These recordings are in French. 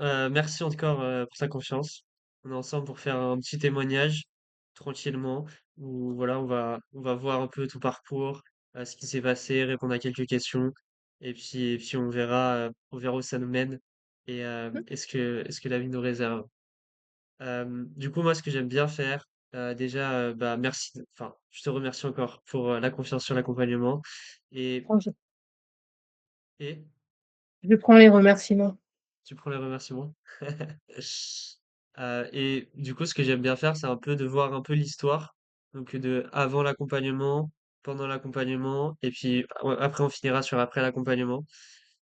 Merci encore pour ta confiance. On est ensemble pour faire un petit témoignage tranquillement où voilà, on va voir un peu ton parcours, ce qui s'est passé, répondre à quelques questions et puis on verra où ça nous mène et est-ce que la vie nous réserve. Du coup, moi, ce que j'aime bien faire, déjà, bah merci. Enfin, je te remercie encore pour la confiance sur l'accompagnement et Oh, et je prends les remerciements. tu prends les remerciements. Et du coup, ce que j'aime bien faire, c'est un peu de voir un peu l'histoire. Donc, de avant l'accompagnement, pendant l'accompagnement, et puis ouais, après, on finira sur après l'accompagnement.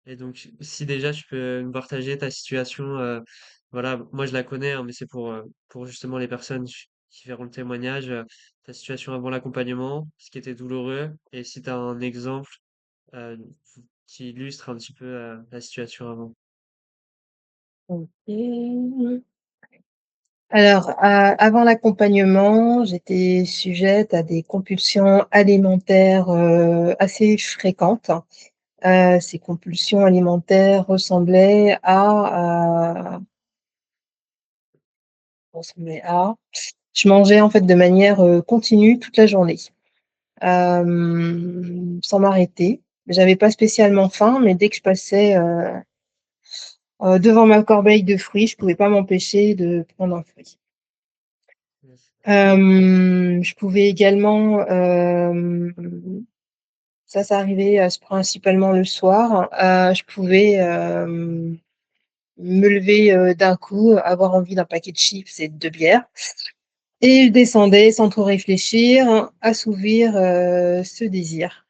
Et donc, si déjà tu peux me partager ta situation, voilà, moi je la connais, hein, mais c'est pour justement les personnes qui verront le témoignage, ta situation avant l'accompagnement, ce qui était douloureux, et si tu as un exemple euh, qui illustre un petit peu la situation avant. OK. Alors, avant l'accompagnement, j'étais sujette à des compulsions alimentaires, assez fréquentes. Ces compulsions alimentaires ressemblaient à je mangeais en fait de manière, continue toute la journée, sans m'arrêter. J'avais pas spécialement faim, mais dès que je passais, devant ma corbeille de fruits, je pouvais pas m'empêcher de prendre un fruit. Yes. Je pouvais également, ça arrivait, principalement le soir, je pouvais, me lever, d'un coup, avoir envie d'un paquet de chips et de bière et je descendais sans trop réfléchir, assouvir, ce désir.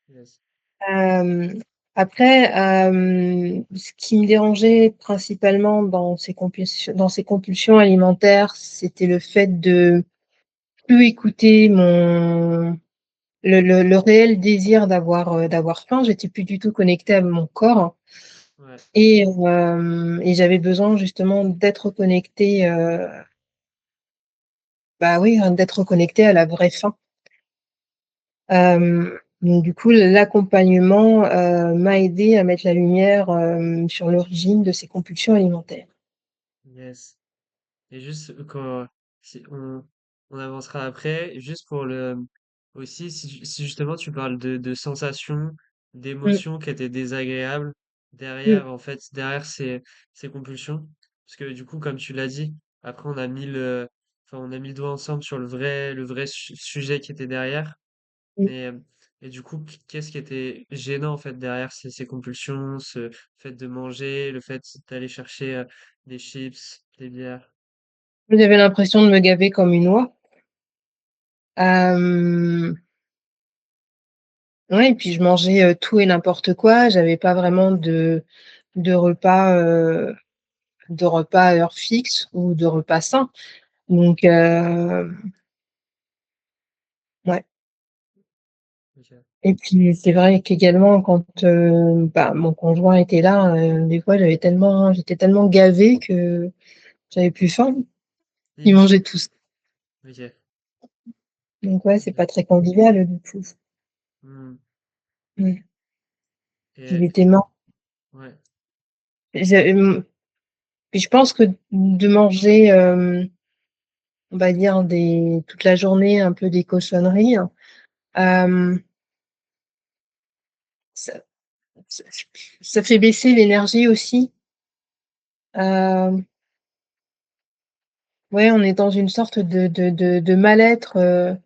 Yes. Hem, Après, ce qui me dérangeait principalement dans ces compulsions alimentaires, c'était le fait de plus écouter le réel désir d'avoir faim. J'étais plus du tout connectée à mon corps Ouais. et j'avais besoin justement d'être connectée, bah, oui, d'être connectée à la vraie faim. Donc du coup, l'accompagnement, m'a aidée à mettre la lumière, sur l'origine de ces compulsions alimentaires. Yes. Et juste si on avancera après, juste pour le aussi si justement tu parles de sensations, Mmh, d'émotions qui étaient désagréables mmh, derrière en fait derrière ces compulsions, parce que du coup comme tu l'as dit, après on a mis le doigt ensemble sur le vrai sujet qui était derrière, mmh. mais et du coup qu'est-ce qui était gênant en fait derrière ces compulsions, ce fait de manger, le fait d'aller chercher des chips, des bières. J'avais l'impression de me gaver comme une oie. Hem, ouais et puis je mangeais, tout et n'importe quoi. J'avais pas vraiment de repas, à heure fixe ou de repas sains. Donc ouais OK. et puis c'est vrai qu'également quand, bah, mon conjoint était là, des fois j'étais tellement gavée que j'avais plus faim. Il Mmh. mangeait tout. OK, Donc ouais, c'est OK. pas très convivial du coup. Mmh. Mmh. Il Et était mort. ouais, Puis je pense que de manger, on va dire toute la journée un peu des cochonneries, hem, ça ça ça fait baisser l'énergie aussi. Hem, ouais, on est dans une sorte de mal-être,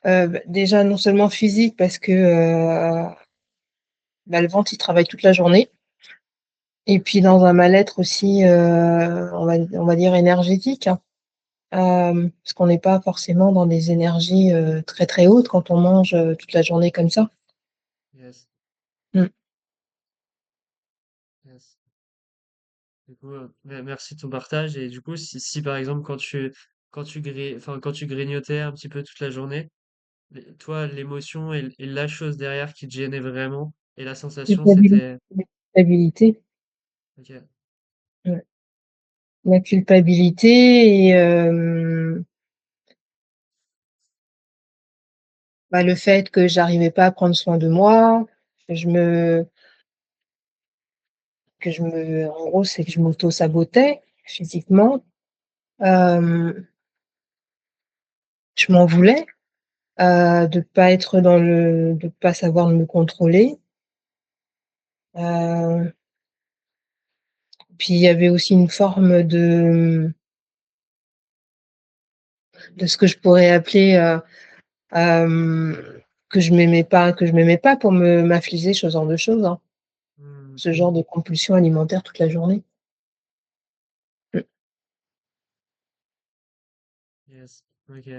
bah, déjà non seulement physique parce que, bah, le ventre il travaille toute la journée et puis dans un mal-être aussi, on va dire énergétique, hein. Parce qu'on n'est pas forcément dans des énergies, très, très hautes quand on mange, toute la journée comme ça. yes, Mmh. yes. Du coup, merci de ton partage et du coup, si par exemple quand tu grignotais un petit peu toute la journée, toi l'émotion et la chose derrière qui te gênait vraiment et la sensation Culpabili c'était culpabilité, OK, ouais. La culpabilité et bah, le fait que j'arrivais pas à prendre soin de moi, que je me que je me en gros, c'est que je m'auto-sabotais physiquement. Hem, je m'en voulais, de pas savoir me contrôler. Heu, puis il y avait aussi une forme de ce que je pourrais appeler, hem, que je m'aimais pas pour m'infliger ce genre de choses, hein. Mmh, Ce genre de compulsion alimentaire toute la journée. Mmh. yes, OK.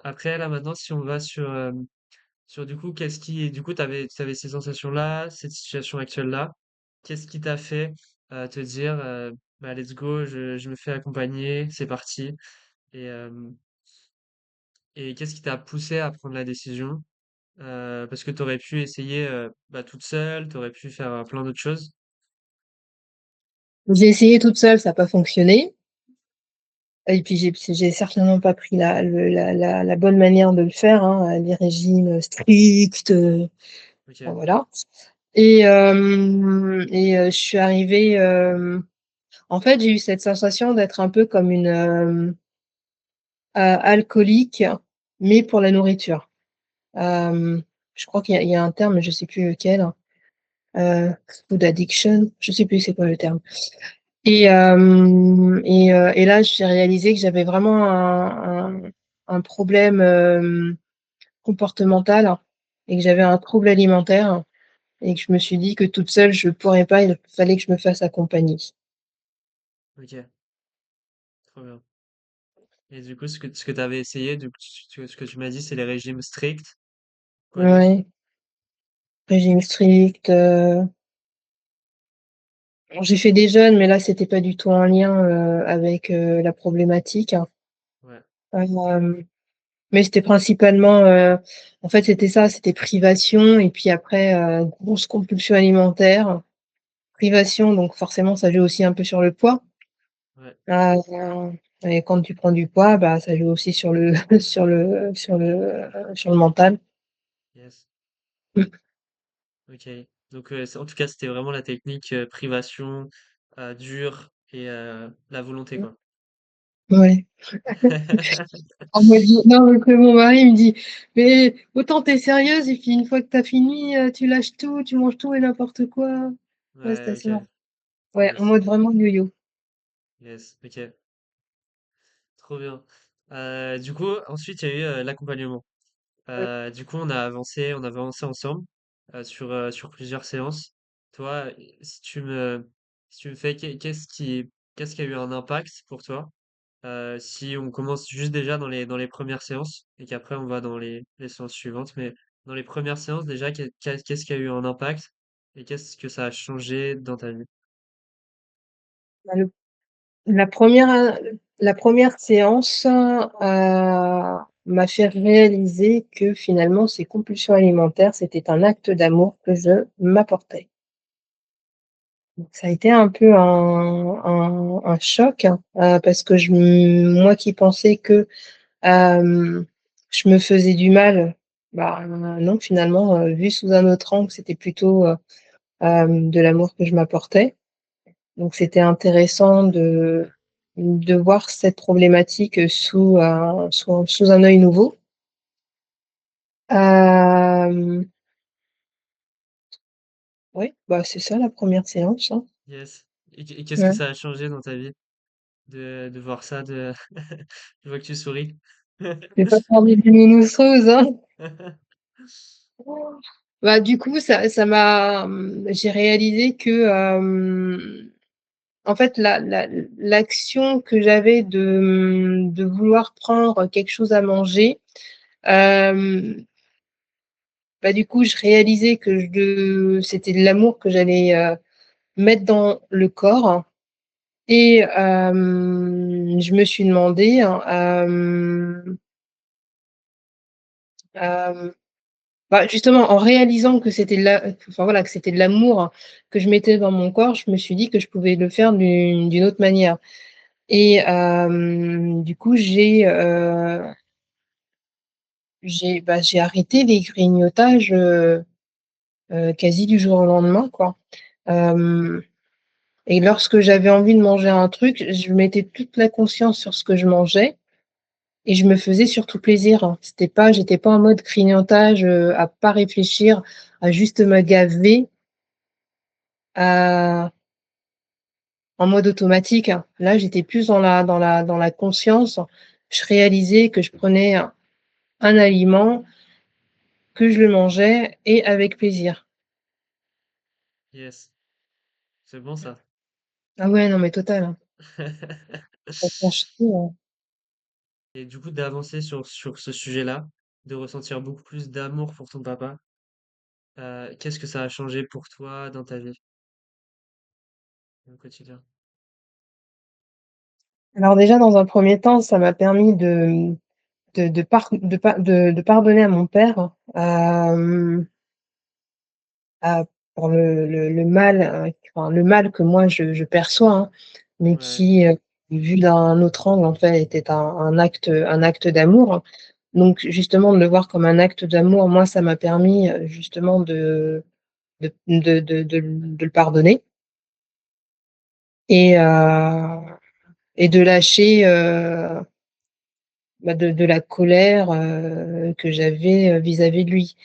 Après là maintenant si on va sur du coup qu'est-ce qui du coup t'avais ces sensations-là, cette situation actuelle-là, qu'est-ce qui t'a fait, te dire, «Bah, let's go, je me fais accompagner, c'est parti» et hem et qu'est-ce qui t'a poussé à prendre la décision? Parce que tu aurais pu essayer, bah, toute seule, tu aurais pu faire, plein d'autres choses. J'ai essayé toute seule, ça a pas fonctionné et puis j'ai certainement pas pris la bonne manière de le faire, hein, les régimes, stricts, enfin OK, voilà je suis arrivée, en fait, j'ai eu cette sensation d'être un peu comme une, alcoolique, mais pour la nourriture. Hem, je crois qu'il y a un terme, mais je sais plus lequel, heu, food addiction, je sais plus c'est quoi le terme. Et là, j'ai réalisé que j'avais vraiment un problème, comportemental et que j'avais un trouble alimentaire et que je me suis dit que toute seule, je pourrais pas, il fallait que je me fasse accompagner. OK, trop bien et du coup, ce que tu avais essayé, du coup, ce que tu m'as dit, c'est les régimes stricts. Quoi d'autre? Ouais, régime strict, j'ai fait des jeûnes, mais là, c'était pas du tout en lien, avec, la problématique. Ouais, Hem, mais c'était principalement, en fait, c'était ça, c'était privation et puis après, grosse compulsion alimentaire. Privation, donc forcément, ça joue aussi un peu sur le poids. ouais, Et quand tu prends du poids, bah, ça joue aussi sur le sur le mental. yes, Mmh. OK. Donc, c'est en tout cas, c'était vraiment la technique, privation, dur et la volonté, Mmh. quoi. Ouais. En mode non, donc mon mari me dit: «Mais autant tu es sérieuse et puis une fois que tu as fini, tu lâches tout, tu manges tout et n'importe quoi». Ouais, c'était Ouais, assez OK. marrant. Ouais, en Yes, mode vraiment yo-yo. yes, OK. Trop bien. Du coup, ensuite, il y a eu, l'accompagnement. Mmh. Du coup, on a avancé ensemble sur plusieurs séances. Toi, si tu me fais, qu'est-ce qui a eu un impact pour toi? Si on commence juste déjà dans les premières séances et qu'après on va dans les séances suivantes, mais dans les premières séances déjà, qu'est-ce qui a eu un impact et qu'est-ce que ça a changé dans ta vie? Bah, la première, la 1re séance, m'a fait réaliser que finalement ces compulsions alimentaires, c'était un acte d'amour que je m'apportais. Donc ça a été un peu un choc, parce que moi qui pensais que, hem, je me faisais du mal, bah, non finalement, vu sous un autre angle, c'était plutôt, de l'amour que je m'apportais. Donc c'était intéressant de voir cette problématique, sous un œil nouveau. Hem, ouais, bah, c'est ça la première séance, hein. Yes. Et qu'est-ce que Ouais. ça a changé dans ta vie de voir ça, je vois que tu souris. Je vais pas faire des lumineuses roses, hein. Bah, du coup, j'ai réalisé que, en fait, l'action que j'avais de vouloir prendre quelque chose à manger, hem, bah, du coup, je réalisais que c'était de l'amour que j'allais, mettre dans le corps et je me suis demandé, hein, hem bah, justement, en réalisant que c'était de la enfin voilà, que c'était de l'amour que je mettais dans mon corps, je me suis dit que je pouvais le faire d'une autre manière et du coup, j'ai arrêté les grignotages, quasi du jour au lendemain, quoi. Hem et lorsque j'avais envie de manger un truc, je mettais toute la conscience sur ce que je mangeais et je me faisais surtout plaisir, hein. J'étais pas en mode grignotage, à pas réfléchir, à juste me gaver, à en mode automatique, hein. Là, j'étais plus dans la conscience. Je réalisais que je prenais un aliment, que je le mangeais et avec plaisir. Yes, c'est bon ça. Ah ouais, non mais total, hein. Franchement, Et du coup, d'avancer sur ce sujet-là, de ressentir beaucoup plus d'amour pour ton papa, qu'est-ce que ça a changé pour toi dans ta vie au quotidien? alors déjà dans un premier temps, ça m'a permis de pardonner à mon père, à pour le mal, enfin le mal que moi je perçois, hein, mais Ouais, qui, vu d'un autre angle en fait était un acte d'amour. Donc justement de le voir comme un acte d'amour, moi ça m'a permis, justement de le pardonner et de lâcher, de la colère, que j'avais, vis-à-vis de lui.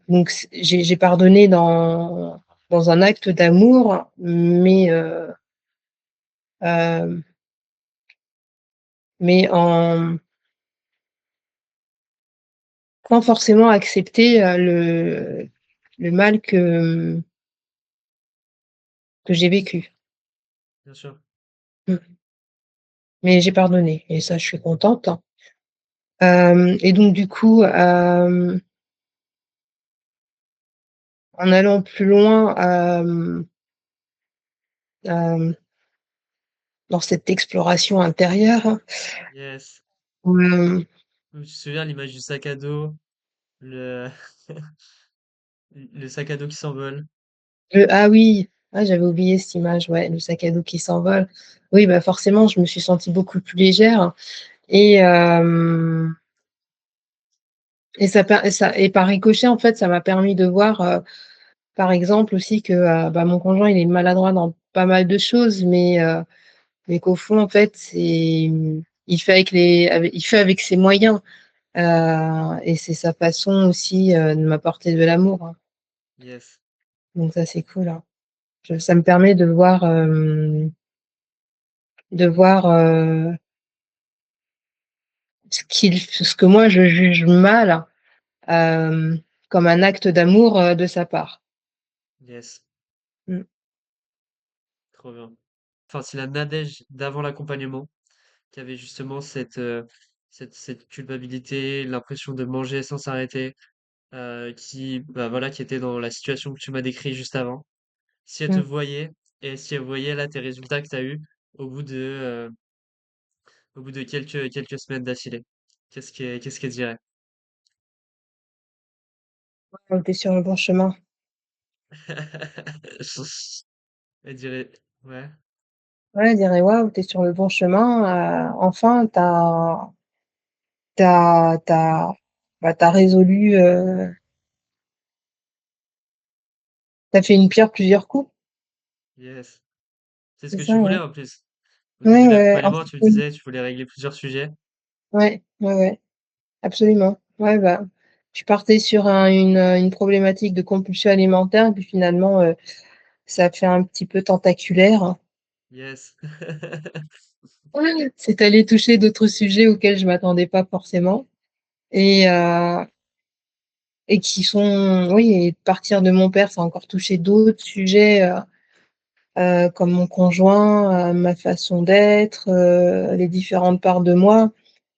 Donc j'ai pardonné dans un acte d'amour, hem, mais en sans forcément accepter, le mal que j'ai vécu. bien sûr. Mmh. Mais j'ai pardonné et ça je suis contente. Et donc du coup, en allant plus loin, hem, dans cette exploration intérieure, Yes. hem, Je me souviens l'image du sac à dos, le le sac à dos qui s'envole. ah oui! Ah j'avais oublié cette image, ouais, le sac à dos qui s'envole. Oui, bah, forcément je me suis sentie beaucoup plus légère et et par ricochet en fait ça m'a permis de voir, par exemple aussi que, bah, mon conjoint il est maladroit dans pas mal de choses mais qu'au fond en fait il fait avec ses moyens. Et c'est sa façon aussi, de m'apporter de l'amour, hein. Yes, Donc ça, c'est cool, hein. Ça me permet de voir, ce que moi je juge mal, hem, comme un acte d'amour, de sa part. yes, Mmh, trop bien. Enfin, c'est la Nadège d'avant l'accompagnement qui avait justement cette culpabilité, l'impression de manger sans s'arrêter, bah voilà, qui était dans la situation que tu m'as décrit juste avant. Si elle te mmh. voyait et si elle voyait là tes résultats que tu as eu au bout au bout de quelques semaines d'affilée, qu'est-ce qu'elle dirait? Ouais, tu es sur le bon chemin. Elle dirait, ouais, Ouais, elle dirait: «Waouh, tu es sur le bon chemin, enfin tu as résolu, tu as fait une pierre plusieurs coups». yes. C'est ce C'est que ça, tu voulais ouais. en plus. Au Ouais, début de ouais, ouais, en l'accompagnement, fait, tu me oui. disais, tu voulais régler plusieurs sujets. Ouais, ouais, ouais. Absolument. Ouais, bah, je partais sur une problématique de compulsion alimentaire, puis finalement, ça a fait un petit peu tentaculaire. Yes. Ouais. C'est allé toucher d'autres sujets auxquels je m'attendais pas forcément et qui sont oui et partir de mon père, ça a encore touché d'autres sujets, comme mon conjoint, ma façon d'être, les différentes parts de moi.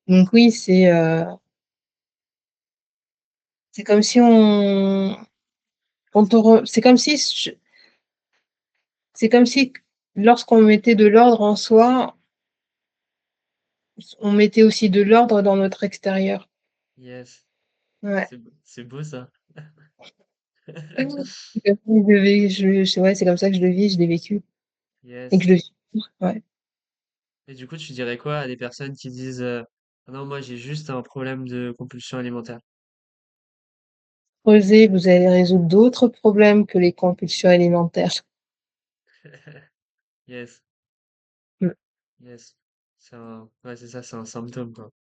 Donc oui, c'est comme si on te re c'est comme si C'est comme si lorsqu'on mettait de l'ordre en soi, on mettait aussi de l'ordre dans notre extérieur. Yes. Ouais. C'est beau ça. C'est comme ça que je le vé je ouais, c'est comme ça que je le vis, je l'ai vécu et que Yes. je le vis toujours, ouais. Et du coup, tu dirais quoi à des personnes qui disent, «Ah non, moi j'ai juste un problème de compulsion alimentaire». creuser, vous allez résoudre d'autres problèmes que les compulsions alimentaires. Yes, Mmh. yes. Ouais, c'est ça, c'est un symptôme, quoi.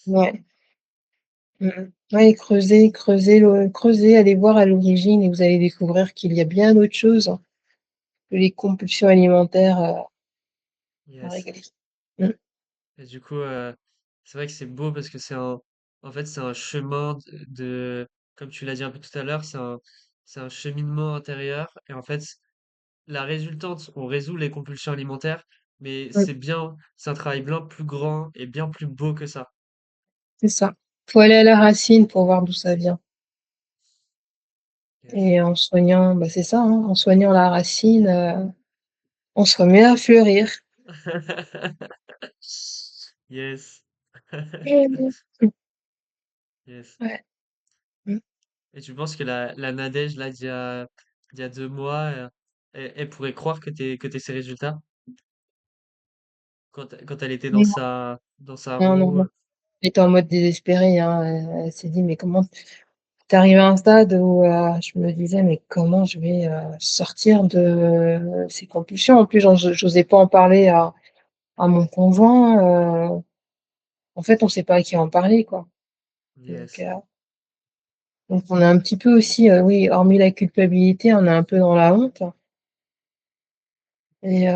Ouais. Mmh mh. Ouais, creuser, allez voir à l'origine et vous allez découvrir qu'il y a bien autre chose que les compulsions alimentaires, à Yes. régler. Mmh. Et du coup, c'est vrai que c'est beau parce que en fait, c'est un chemin comme tu l'as dit un peu tout à l'heure, c'est un cheminement intérieur. Et en fait, la résultante, on résout les compulsions alimentaires, mais Mmh. c'est un travail bien plus grand et bien plus beau que ça. C'est ça. Faut aller à la racine pour voir d'où ça vient Yes. et en soignant, bah, c'est ça, hein, en soignant la racine, on se remet à fleurir. Yes. Mmh. Yes. Ouais. Mmh. Et tu penses que la Nadège, là, d'il y a 2 mois, elle pourrait croire que t'es ses résultats quand elle était Non, dans sa non, non, roue. non. Elle était en mode désespéré, hein, elle s'est dit: «Mais comment?» Tu arrivé à un stade où, je me disais: «Mais comment je vais, sortir de ces compulsions?» En plus, j'osais pas en parler à mon conjoint, en fait, on sait pas à qui en parler, quoi. Donc Yes. heu, donc on est un petit peu aussi, oui, hormis la culpabilité, on est un peu dans la honte et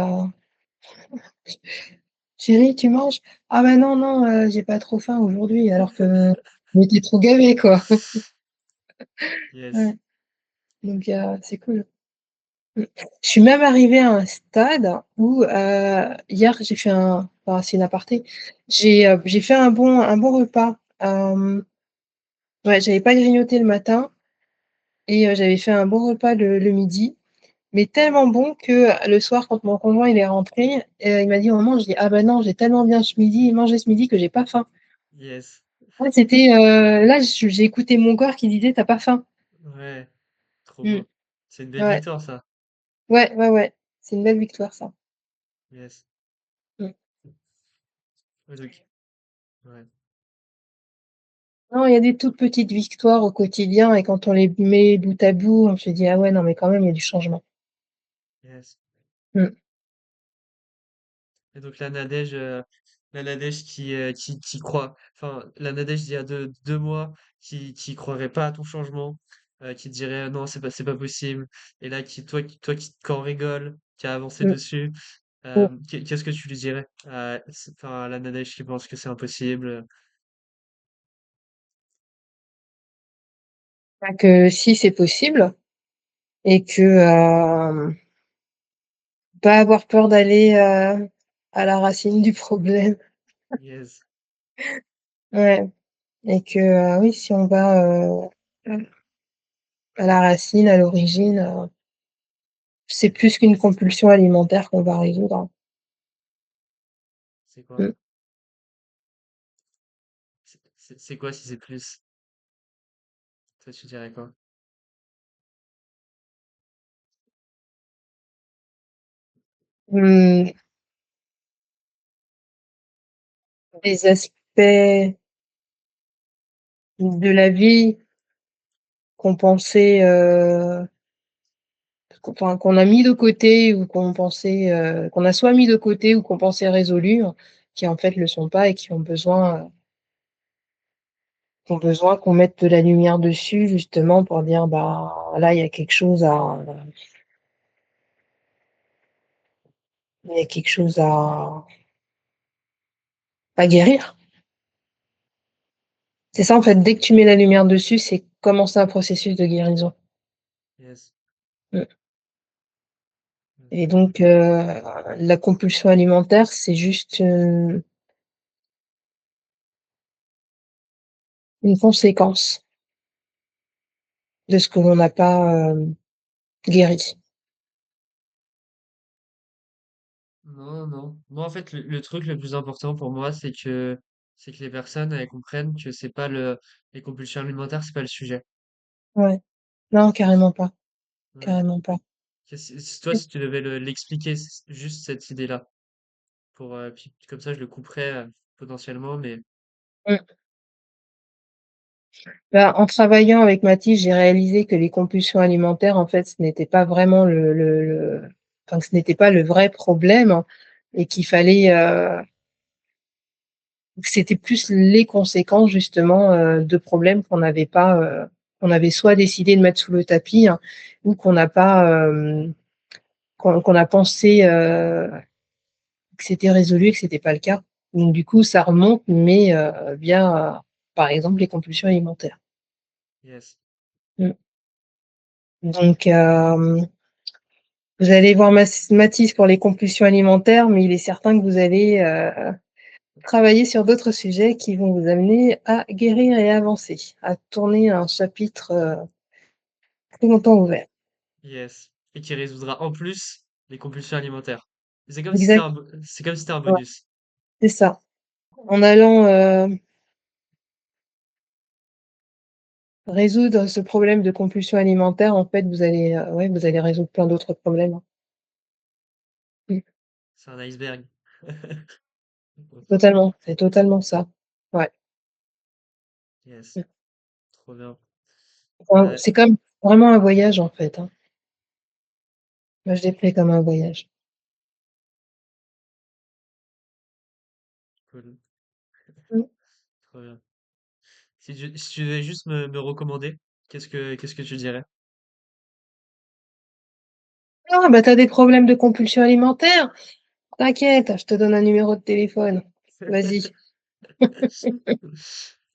«Chérie, tu manges?» «Ah bah non, non, j'ai pas trop faim aujourd'hui», alors que on était trop gavés, quoi. Yes. Ouais, donc c'est cool. Mmh. Je suis même arrivée à un stade où, hier j'ai fait enfin c'est une aparté, j'ai fait un bon repas. Ouais, j'avais pas grignoté le matin et j'avais fait un bon repas le midi, mais tellement bon que le soir quand mon conjoint il est rentré, il m'a dit: «Maman», je dis: «Ah bah non, j'ai tellement bien mangé ce midi que j'ai pas faim». Yes. Ouais, c'était, là j'ai écouté mon corps qui disait: «Tu as pas faim». Ouais. Trop Mmh. beau. C'est une belle Ouais, victoire, ça. ouais, ouais, ouais, c'est une belle victoire ça. Yes. Mmh. Ouais, donc, ouais. Non, il y a des toutes petites victoires au quotidien et quand on les met bout à bout, on se dit: «Ah ouais, non, mais quand même, il y a du changement». Yes. Mmh. Et donc la Nadège qui croit, enfin la Nadège d'il y a 2 mois qui croirait pas à ton changement, qui dirait non c'est pas possible, et là toi qui t'en rigole, qui a avancé Mmh. dessus, Mmh. qu'est-ce que tu lui dirais enfin à la Nadège qui pense que c'est impossible? Bah, que si c'est possible et que, pas avoir peur d'aller, à la racine du problème. Yes, Ouais et que, oui, si on va, à la racine, à l'origine, c'est plus qu'une compulsion alimentaire qu'on va résoudre. c'est quoi? Mmh. C'est quoi si c'est plus? Toi tu dirais quoi? Mmh, des aspects de la vie qu'on pensait, qu'on a mis de côté ou qu'on pensait, qu'on a soit mis de côté ou qu'on pensait résolus, qui en fait le sont pas et qui ont besoin qu'on mette de la lumière dessus justement pour dire: «Bah, là, il y a quelque chose à guérir». C'est ça en fait, dès que tu mets la lumière dessus, c'est commencer un processus de guérison. Yes. Mmh Yes. et donc la compulsion alimentaire, c'est juste, une conséquence de ce que l'on n'a pas, guéri. Non, non. Moi, en fait, le truc le plus important pour moi, c'est que les personnes, elles comprennent que c'est pas les compulsions alimentaires, c'est pas le sujet. Ouais. Non, carrément pas, Ouais. carrément pas. Toi, si tu devais l'expliquer, juste cette idée-là, puis comme ça, je le couperais, potentiellement, mais Mmh. Bah, en travaillant avec Mathis, j'ai réalisé que les compulsions alimentaires, en fait, ce n'était pas vraiment enfin, que ce n'était pas le vrai problème et qu'il fallait, que c'était plus les conséquences justement, de problèmes qu'on avait soit décidé de mettre sous le tapis, hein, ou qu'on n'a pas, qu'on a pensé, que c'était résolu et que c'était pas le cas. Donc du coup, ça remonte, mais via, par exemple, les compulsions alimentaires. Yes. Mmh. Donc vous allez voir Mathis pour les compulsions alimentaires, mais il est certain que vous allez, travailler sur d'autres sujets qui vont vous amener à guérir et avancer, à tourner un chapitre, plus longtemps ouvert. Yes. Et qui résoudra en plus les compulsions alimentaires. C'est comme si c'était Exact, c'est comme si c'était un ouais, bonus. c'est ça. En allant, résoudre ce problème de compulsion alimentaire, en fait, vous allez, ouais, vous allez résoudre plein d'autres problèmes, hein. Mmh, C'est un iceberg. totalement, c'est totalement ça. Ouais, Yes. mmh. Trop bien. Enfin, Ouais, c'est comme vraiment un voyage, en fait, hein. Moi, je l'ai pris comme un voyage. cool. Mmh. Trop bien. Si tu devais juste me recommander, qu'est-ce que tu dirais? Ah bah, tu as des problèmes de compulsion alimentaire? T'inquiète, je te donne un numéro de téléphone. Vas-y.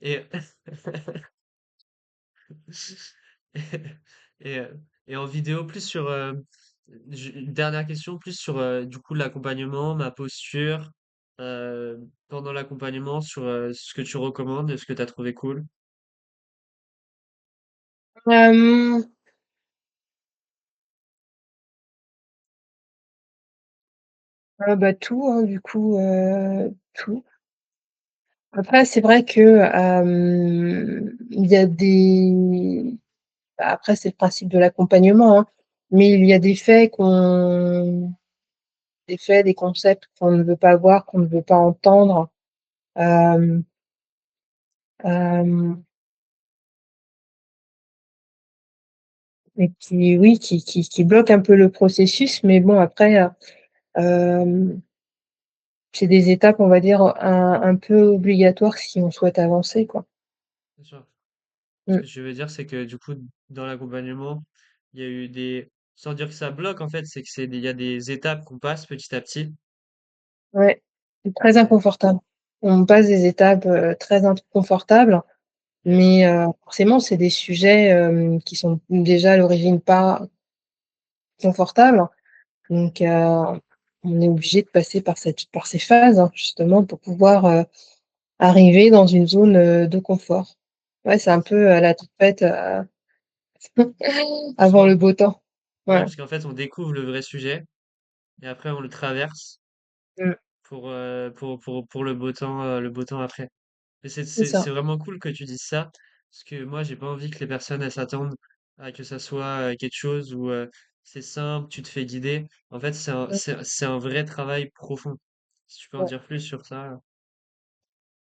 Et, et, et en vidéo, plus sur une dernière question, plus sur du coup l'accompagnement, ma posture euh, pendant l'accompagnement, sur ce que tu recommandes, ce que tu as trouvé cool. Hem, bah, tout, hein, du coup, tout. Après, c'est vrai que, il y a des bah, après, c'est le principe de l'accompagnement, hein, mais il y a des faits, des concepts qu'on ne veut pas voir, qu'on ne veut pas entendre, hem, hem et qui oui, qui bloquent un peu le processus, mais bon après, hem, c'est des étapes, on va dire, un peu obligatoires si on souhaite avancer, quoi. Bien sûr. Ce Mmh. que je veux dire, c'est que du coup, dans l'accompagnement, il y a eu des, sans dire que ça bloque, en fait, c'est que il y a des étapes qu'on passe petit à petit. Ouais, c'est très Et, inconfortable. On passe des étapes, très inconfortables, yes, mais forcément, c'est des sujets, qui sont déjà à l'origine pas confortables, donc on est obligé de passer par ces phases, hein, justement pour pouvoir, arriver dans une zone, de confort. Ouais, c'est un yes. peu, la tempête, avant le Franchement, beau temps. ouais, Ouais, parce qu'en fait, on découvre le vrai sujet et après, on le traverse mmh, pour le beau temps après. Mais c'est c'est ça. vraiment cool que tu dises ça, parce que moi, j'ai pas envie que les personnes, elles s'attendent à que ça soit quelque chose où c'est simple, tu te fais guider. En fait, Mmh, c'est un vrai travail profond. Si tu peux en ouais. dire plus sur ça.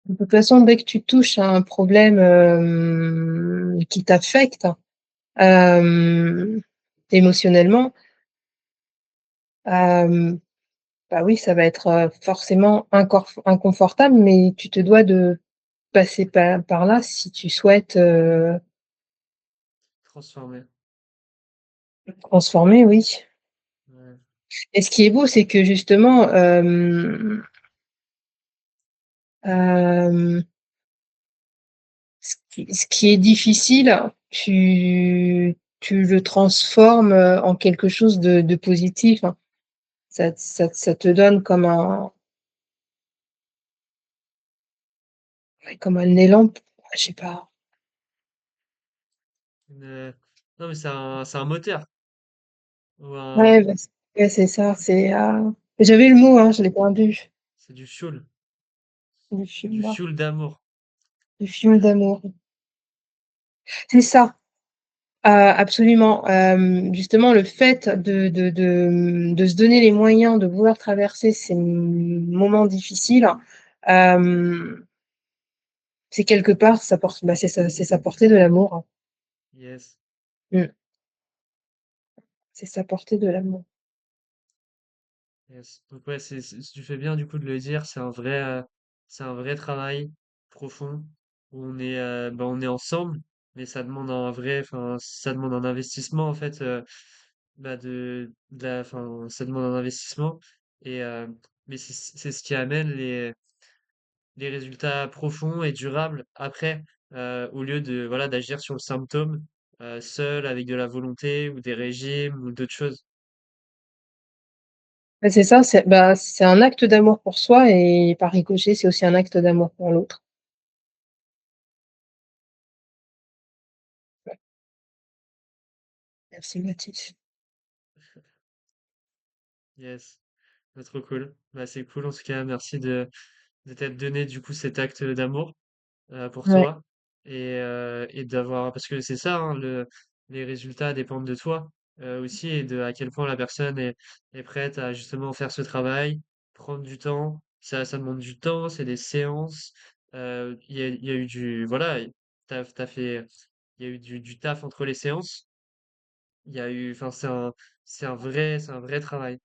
De toute façon, dès que tu touches à un problème, qui t'affecte, hem, émotionnellement, hem, bah, oui, ça va être, forcément inconfortable, mais tu te dois de passer par là si tu souhaites, Transformer. transformer, oui. Ouais, Et ce qui est beau, c'est que justement, hem, ce qui est difficile, tu le transformes, en quelque chose de positif, hein. Ça te donne comme un élan, je sais pas. non, mais c'est un moteur. Ou un, Ouais, bah, ouais, c'est ça, j'avais le mot, hein, je l'ai perdu. c'est du fuel. Du Du fioul, fuel d'amour. du fioul d'amour. C'est ça, absolument, justement le fait de se donner les moyens de vouloir traverser ces moments difficiles, hem, c'est quelque part, ça porte bah, c'est s'apporter de l'amour, hein. Yes, Mmh, c'est s'apporter de l'amour. yes. Donc ouais, tu fais bien du coup de le dire, c'est un vrai travail profond où on est ensemble, mais ça demande enfin, ça demande un investissement en fait, enfin, ça demande un investissement et mais c'est ce qui amène les résultats profonds et durables après, au lieu de voilà d'agir sur le symptôme seul avec de la volonté ou des régimes ou d'autres choses. Bah, c'est ça, c'est un acte d'amour pour soi et par ricochet, c'est aussi un acte d'amour pour l'autre. Merci Mathilde. Yes, bah, trop cool. Bah, c'est cool en tout cas, merci de t'être donné du coup cet acte d'amour pour Ouais. toi et d'avoir parce que c'est ça hein, les résultats dépendent de toi aussi et de à quel point la personne est prête à justement faire ce travail, prendre du temps. Ça demande du temps, c'est des séances. Il y a eu du voilà, t'as fait il y a eu du taf entre les séances. Il y a eu enfin c'est un vrai travail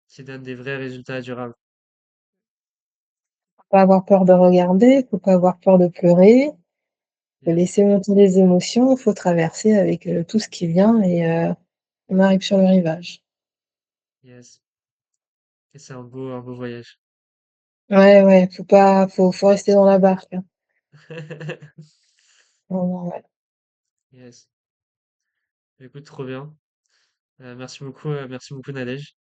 qui donne des vrais résultats durables. Faut pas avoir peur de regarder, faut pas avoir peur de pleurer, faut Yes, laisser monter les émotions, faut traverser avec, tout ce qui vient et on arrive sur le rivage. yes. Et c'est un beau voyage. Ouais, ouais, faut rester dans la barque, hein. Vraiment, ouais. Yes. Écoute, trop bien. Merci beaucoup Nadège.